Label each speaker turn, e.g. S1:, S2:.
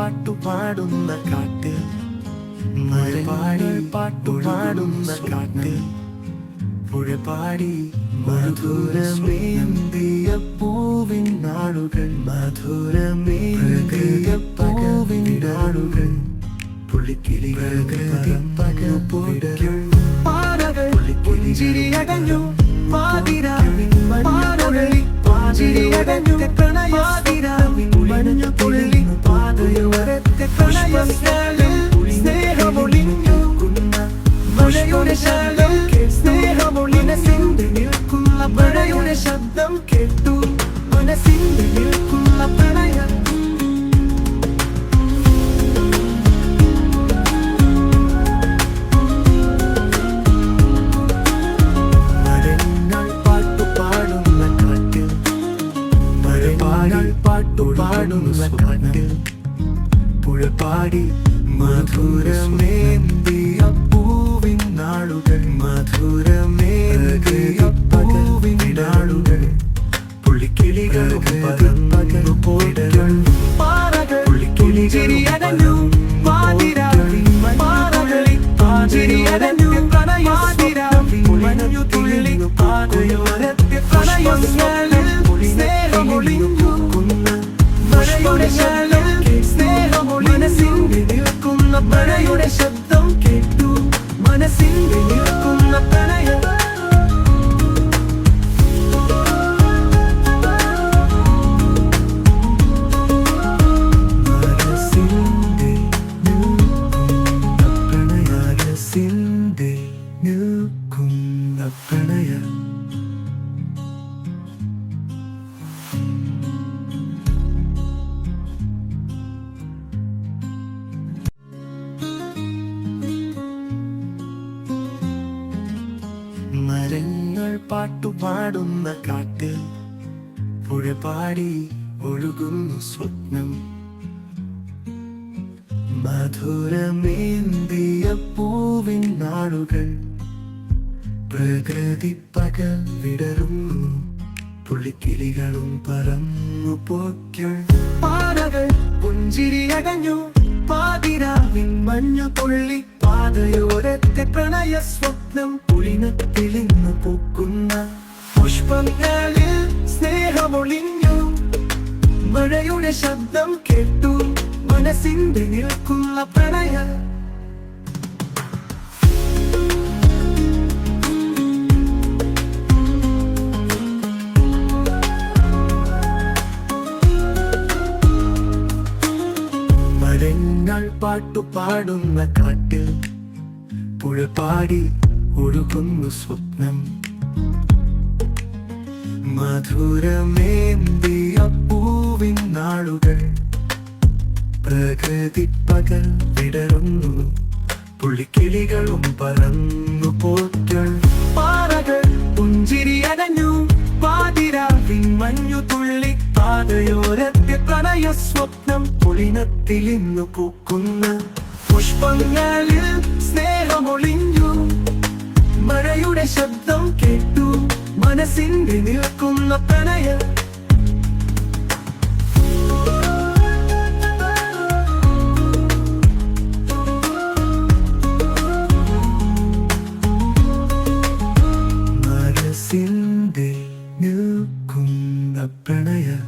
S1: പാട്ടുപാടുന്ന കാറ്റ്, മരങ്ങൾ പാട്ടുപാടുന്ന കാറ്റ്, പുഴപാടി മധുരമേന്തിയ പൂവിൻ നാളുകൾ, മധുരമേന്തിയ പൂവിൻ നാളുകൾ, പുള്ളിക്കിളികൾ പകർപ്പൊടികൾ, പാറകൾ പുഞ്ചിരിയകഞ്ഞു പാതിരാവിൻ മഞ്ഞുതുള്ളി, പാതിരിയകഞ്ഞു പ്രണയമാതിരാവിൻ മഞ്ഞുതുള്ളി, പാതയോരത്തെ പ്രണയസ്നാളിൽ സ്നേഹമൊളിഞ്ഞു മഴയുടെ ശബ്ദം, മനസ്സിന്റെ നിൽക്കുന്ന മഴയുടെ ശബ്ദം കേട്ടു, മനസ്സിന്റെ നിൽക്കുന്ന പ്രണയം. മരങ്ങൾ പാട്ടുപാടുന്ന കാറ്റ്, മരങ്ങൾ പാട്ടുപാടുന്ന കാറ്റ്, പുഴപാടി മധുരമേന്തിയ പൂവിൻ നാളുകൾ, മധുരമേന്തിയ പൂവിൻ നാളുകൾ, പുള്ളിക്കിളികൾ പകർന്നു പോയിടകൾ, പാറകൾ പുള്ളിക്കിളിരിയകഞ്ഞു പാതിരാവിൻ പാറകളിൽ, പാതിരിയകഞ്ഞു പ്രണയമാതിരാവിൻ മഞ്ഞുതുള്ളി, പാതയോരത്തെ പ്രണയസ്നാളിൽ സ്നേഹമൊളിഞ്ഞു മഴയുടെ ശബ്ദം, മനസ്സിന്റെ നിൽക്കുന്ന മഴയുടെ ശബ്ദം കേട്ടു, മനസ്സിന്റെ നിൽക്കുന്ന പ്രണയം. മനസ്സിന്റെ നിൽക്കുന്ന പ്രണയസിന്റെ നിൽക്കുന്ന പ്രണയം. മരങ്ങൾ പാട്ടുപാടുന്ന കാറ്റ്, പുഴപാടി ഒഴുകുന്നു സ്വപ്നം, മധുരമേന്തിയ പൂവിൻ നാളുകൾ, പ്രകൃതി പകൽ വിടരുന്നു, പുള്ളിക്കിളികളും പറന്നു പോക്കൾ, പാറകൾ പുഞ്ചിരിയകഞ്ഞു പാതിരാവിൻ മഞ്ഞുതുള്ളി, പാതയോരത്തെ പ്രണയ സ്വപ്നം, പുളിനത്തിലിന്ന് പൂക്കുന്ന പുഷ്പങ്ങളിൽ സ്നേഹമൊളിഞ്ഞു മഴയുടെ ശബ്ദം കേട്ടു, മനസ്സിന്റെ നിൽക്കുന്ന പ്രണയം. മരങ്ങൾ പാട്ടുപാടുന്ന കാറ്റ്, പുഴപാടി ഒഴുകുന്നു സ്വപ്നം, മധുരമേന്തിയ പൂവിൻ നാളുകൾ, പ്രകൃതി പകൽ വിടരുന്നു, പുള്ളിക്കിളികളും പറന്നു പോക്കൾ, പാറകൾ പുഞ്ചിരിയകഞ്ഞു പാതിരാവിൻ മഞ്ഞുതുള്ളി, പാതയോരത്തെ പ്രണയ സ്വപ്നം, പുളിനത്തിലിന്നു പൂക്കുന്ന പുഷ്പങ്ങളിൽ സ്നേഹമൊളിഞ്ഞു മഴയുടെ ശബ്ദം കേട്ടു, മനസ്സിന്റെ നിൽക്കുന്ന പ്രണയം. മനസ്സിന്റെ നിൽക്കുന്ന പ്രണയം.